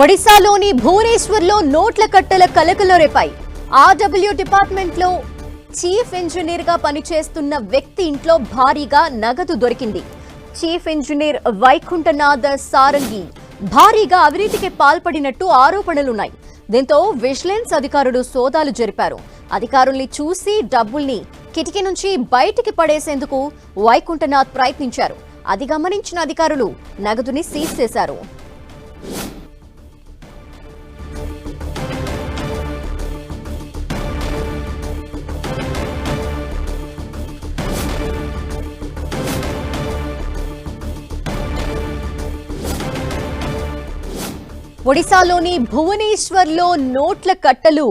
ఒడిశాలోని భువనేశ్వర్లో నోట్ల కట్టల కలకలం రేపాయి. ఆర్డబ్ల్యూ డిపార్ట్మెంట్లో చీఫ్ ఇంజనీర్ గా పనిచేస్తున్న వ్యక్తి ఇంట్లో భారీగా నగదు దొరికింది. చీఫ్ ఇంజనీర్ వైకుంఠనాథ సారంగి భారీగా అవినీతికి పాల్పడినట్టు ఆరోపణలున్నాయి. దీంతో విజిలెన్స్ అధికారులు సోదాలు జరిపారు. అధికారుల్ని చూసి డబ్బుల్ని కిటికీ నుంచి బయటికి పడేసేందుకు వైకుంఠనాథ్ ప్రయత్నించారు. అది గమనించిన అధికారులు నగదుని సీజ్ చేశారు. ఒడిశాలోని భువనేశ్వర్లో నోట్ల కట్టలు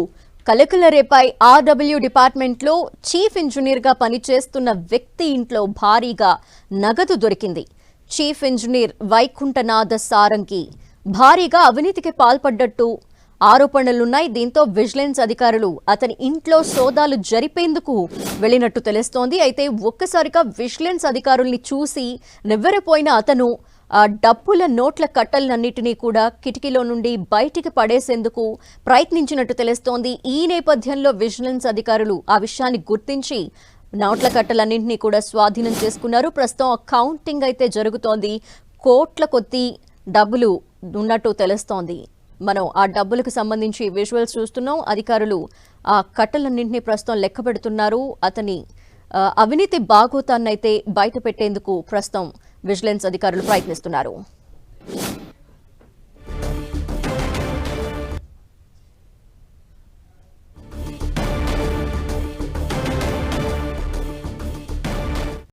కలకలం రేపాయి. ఆర్డబ్ల్యూ డిపార్ట్మెంట్లో చీఫ్ ఇంజనీర్ గా పనిచేస్తున్న వ్యక్తి ఇంట్లో భారీగా నగదు దొరికింది. చీఫ్ ఇంజనీర్ వైకుంఠనాథ సారంగి భారీగా అవినీతికి పాల్పడ్డట్టు ఆరోపణలున్నాయి. దీంతో విజిలెన్స్ అధికారులు అతని ఇంట్లో సోదాలు జరిపేందుకు వెళ్లినట్టు తెలుస్తోంది. అయితే ఒక్కసారిగా విజిలెన్స్ అధికారుల్ని చూసి నివ్వెరపోయిన అతను డబ్బుల నోట్ల కట్టలన్నింటినీ కూడా కిటికీలో నుండి బయటికి పడేసేందుకు ప్రయత్నించినట్టు తెలుస్తోంది. ఈ నేపథ్యంలో విజిలెన్స్ అధికారులు ఆ విషయాన్ని గుర్తించి నోట్ల కట్టలన్నింటినీ కూడా స్వాధీనం చేసుకున్నారు. ప్రస్తుతం కౌంటింగ్ అయితే జరుగుతోంది. కోట్ల కొద్దీ డబ్బులు ఉన్నట్టు తెలుస్తోంది. మనం ఆ డబ్బులకు సంబంధించి విజువల్స్ చూస్తున్నాం. అధికారులు ఆ కట్టలన్నింటినీ ప్రస్తుతం లెక్క పెడుతున్నారు. అతని అవినీతి బాగోతాన్నైతే బయట పెట్టేందుకు ప్రస్తుతం విజిలెన్స్ అధికారులు ప్రయత్నిస్తున్నారు.